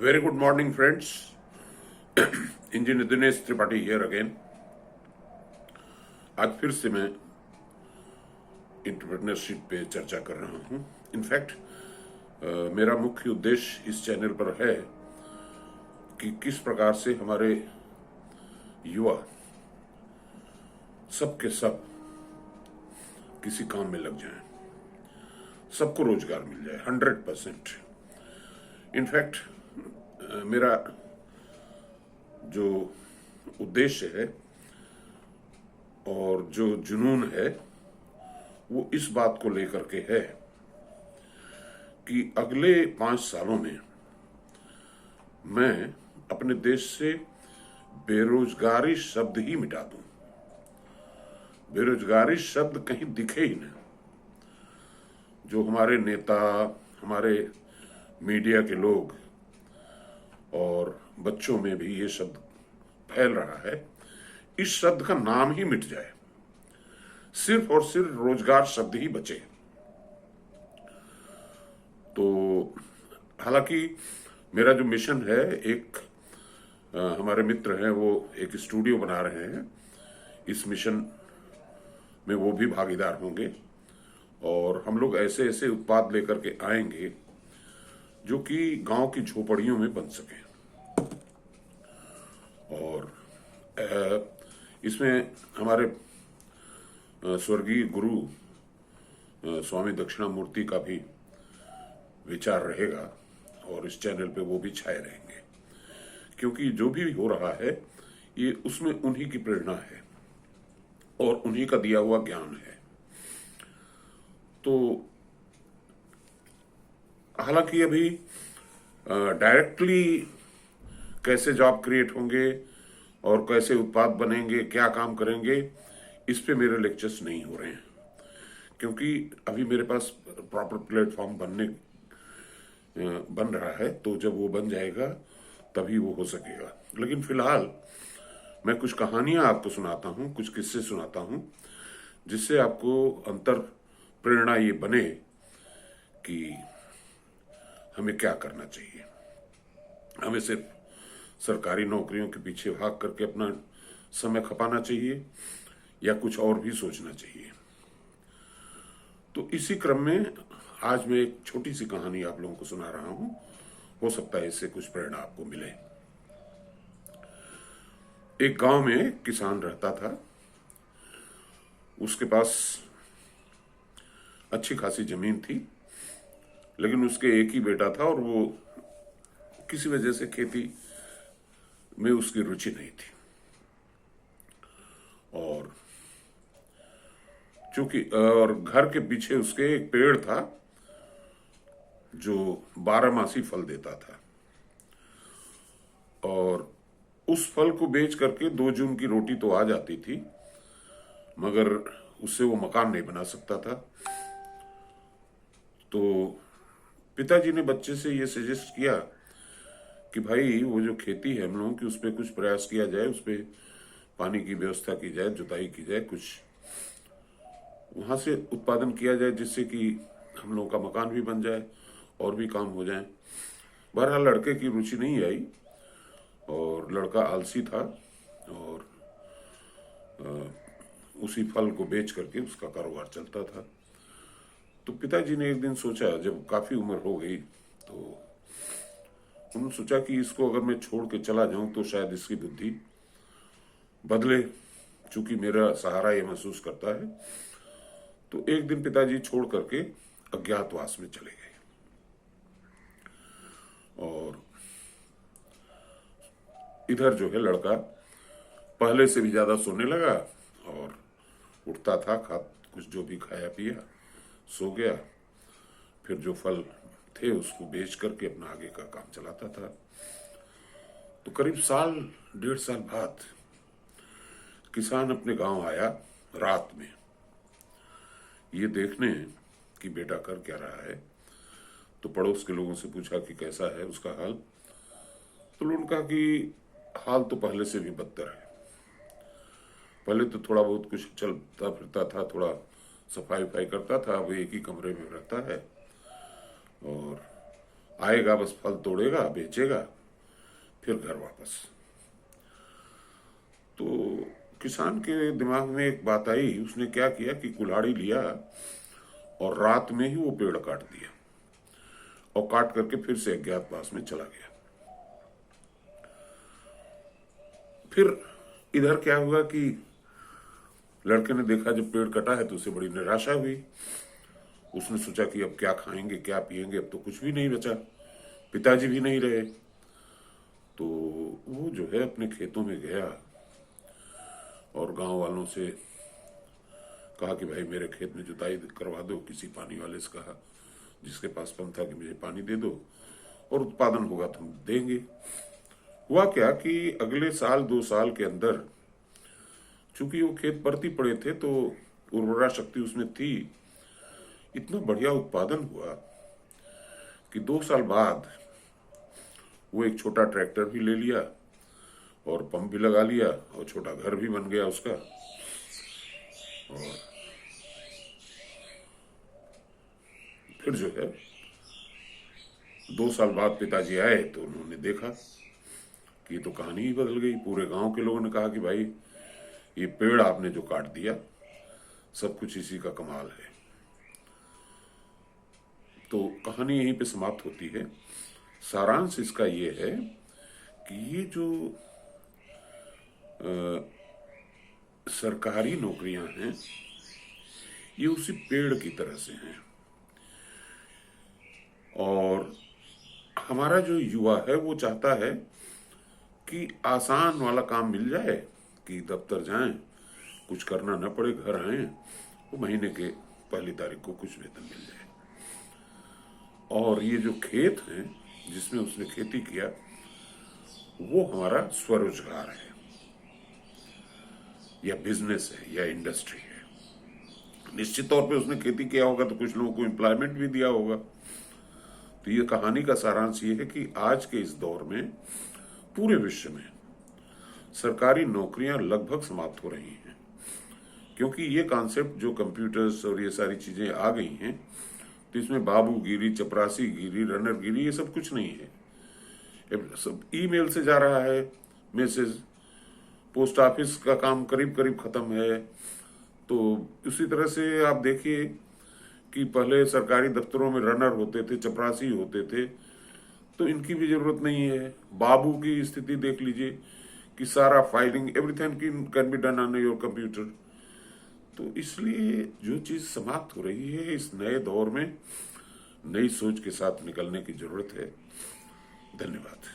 Very good morning, friends. Engineer Dinesh Tripathi here again. आज फिर से मैं एंटरप्रेन्योरशिप पे चर्चा कर रहा हूँ। इनफैक्ट मेरा मुख्य उद्देश्य इस चैनल पर है कि किस प्रकार से हमारे युवा सब के सब किसी काम में लग जाएं, सबको रोजगार मिल जाए 100%। इनफैक्ट मेरा जो उद्देश्य है और जो जुनून है वो इस बात को लेकर के है कि अगले 5 सालों में मैं अपने देश से बेरोजगारी शब्द ही मिटा दूं। बेरोजगारी शब्द कहीं दिखे ही ना। जो हमारे नेता, हमारे मीडिया के लोग और बच्चों में भी ये शब्द फैल रहा है, इस शब्द का नाम ही मिट जाए, सिर्फ और सिर्फ रोजगार शब्द ही बचे। तो हालांकि मेरा जो मिशन है, एक हमारे मित्र हैं वो एक स्टूडियो बना रहे हैं, इस मिशन में वो भी भागीदार होंगे और हम लोग ऐसे ऐसे उत्पाद लेकर के आएंगे जो कि गांव की झोपड़ियों में बन सके। और इसमें हमारे स्वर्गीय गुरु स्वामी दक्षिणामूर्ति का भी विचार रहेगा और इस चैनल पे वो भी छाए रहेंगे, क्योंकि जो भी हो रहा है ये उसमें उन्हीं की प्रेरणा है और उन्हीं का दिया हुआ ज्ञान है। तो हालांकि अभी डायरेक्टली कैसे जॉब क्रिएट होंगे और कैसे उत्पाद बनेंगे, क्या काम करेंगे, इस पे मेरे लेक्चर्स नहीं हो रहे हैं, क्योंकि अभी मेरे पास प्रॉपर प्लेटफॉर्म बन रहा है। तो जब वो बन जाएगा तभी वो हो सकेगा। लेकिन फिलहाल मैं कुछ कहानियां आपको सुनाता हूं, कुछ किस्से सुनाता हूं, जिससे आपको अंतर प्रेरणा ये बने कि हमें क्या करना चाहिए। हमें सिर्फ सरकारी नौकरियों के पीछे भाग करके अपना समय खपाना चाहिए या कुछ और भी सोचना चाहिए। तो इसी क्रम में आज मैं एक छोटी सी कहानी आप लोगों को सुना रहा हूं। हो सकता है इससे कुछ प्रेरणा आपको मिले। एक गांव में एक किसान रहता था। उसके पास अच्छी खासी जमीन थी, लेकिन उसके एक ही बेटा था और वो किसी वजह से खेती में उसकी रुचि नहीं थी। और चूंकि और घर के पीछे उसके एक पेड़ था जो 12मासी फल देता था, और उस फल को बेच करके 2 जून की रोटी तो आ जाती थी, मगर उससे वो मकान नहीं बना सकता था। तो पिताजी ने बच्चे से ये सजेस्ट किया कि भाई वो जो खेती है हम लोगों की, उस पर कुछ प्रयास किया जाए, उस पर पानी की व्यवस्था की जाए, जुताई की जाए, कुछ वहां से उत्पादन किया जाए, जिससे कि हम लोगों का मकान भी बन जाए और भी काम हो जाए। बहरहाल लड़के की रुचि नहीं आई और लड़का आलसी था और उसी फल को बेच करके उसका कारोबार चलता था। तो पिताजी ने एक दिन सोचा, जब काफी उम्र हो गई, तो उन्होंने सोचा कि इसको अगर मैं छोड़ के चला जाऊं तो शायद इसकी बुद्धि बदले, चूंकि मेरा सहारा ये महसूस करता है। तो एक दिन पिताजी छोड़ करके अज्ञातवास में चले गए और इधर जो है लड़का पहले से भी ज्यादा सोने लगा और उठता था, कुछ जो भी खाया पिया, सो गया, फिर जो फल थे उसको बेच करके अपना आगे का काम चलाता था। तो करीब 1.5 साल बाद किसान अपने गांव आया रात में, ये देखने कि बेटा कर क्या रहा है। तो पड़ोस के लोगों से पूछा कि कैसा है उसका हाल। तो उन्होंने कहा कि हाल तो पहले से भी बदतर है। पहले तो थोड़ा बहुत कुछ चलता फिरता था, थोड़ा सफाई वफाई करता था, अब एक ही कमरे में रहता है और आएगा बस फल तोड़ेगा, बेचेगा, फिर घर वापस। तो किसान के दिमाग में एक बात आई, उसने क्या किया कि कुल्हाड़ी लिया और रात में ही वो पेड़ काट दिया और काट करके फिर से अज्ञातवास में चला गया। फिर इधर क्या हुआ कि लड़के ने देखा जब पेड़ कटा है तो उसे बड़ी निराशा हुई। उसने सोचा कि अब क्या खाएंगे, क्या पिएंगे, अब तो कुछ भी नहीं बचा, पिताजी भी नहीं रहे। तो वो जो है अपने खेतों में गया और गांव वालों से कहा कि भाई मेरे खेत में जुताई करवा दो। किसी पानी वाले से कहा जिसके पास पंप था कि मुझे पानी दे दो और उत्पादन होगा तो हम देंगे। हुआ क्या कि अगले साल 2 साल के अंदर, चूंकि वो खेत परती पड़े थे तो उर्वरा शक्ति उसमें थी, इतना बढ़िया उत्पादन हुआ कि 2 साल बाद वो एक छोटा ट्रैक्टर भी ले लिया और पंप भी लगा लिया और छोटा घर भी बन गया उसका। और फिर जो है 2 साल बाद पिताजी आए तो उन्होंने देखा कि ये तो कहानी ही बदल गई। पूरे गांव के लोगों ने कहा कि भाई ये पेड़ आपने जो काट दिया, सब कुछ इसी का कमाल है। तो कहानी यहीं पे समाप्त होती है। सारांश इसका ये है कि ये जो सरकारी नौकरियां हैं ये उसी पेड़ की तरह से हैं। और हमारा जो युवा है वो चाहता है कि आसान वाला काम मिल जाए, कि दफ्तर जाएं, कुछ करना न पड़े, घर आए, वो महीने के पहली तारीख को कुछ वेतन मिल जाए। और ये जो खेत हैं जिसमें उसने खेती किया वो हमारा स्वरोजगार है या बिजनेस है या इंडस्ट्री है। निश्चित तौर पे उसने खेती किया होगा तो कुछ लोगों को एम्प्लॉयमेंट भी दिया होगा। तो ये कहानी का सारांश ये है कि आज के इस दौर में पूरे विश्व में सरकारी नौकरियां लगभग समाप्त हो रही हैं, क्योंकि ये कॉन्सेप्ट जो कंप्यूटर्स और ये सारी चीजें आ गई हैं तो इसमें बाबूगिरी, चपरासीगिरी, रनरगिरी ये सब कुछ नहीं है। सब ईमेल से जा रहा है मैसेज, पोस्ट ऑफिस का काम करीब करीब खत्म है। तो उसी तरह से आप देखिए कि पहले सरकारी दफ्तरों में रनर होते थे, चपरासी होते थे, तो इनकी भी जरूरत नहीं है। बाबू की स्थिति देख लीजिए कि सारा filing, everything can be done on your computer. तो इसलिए जो चीज समाप्त हो रही है, इस नए दौर में नई सोच के साथ निकलने की जरूरत है। धन्यवाद।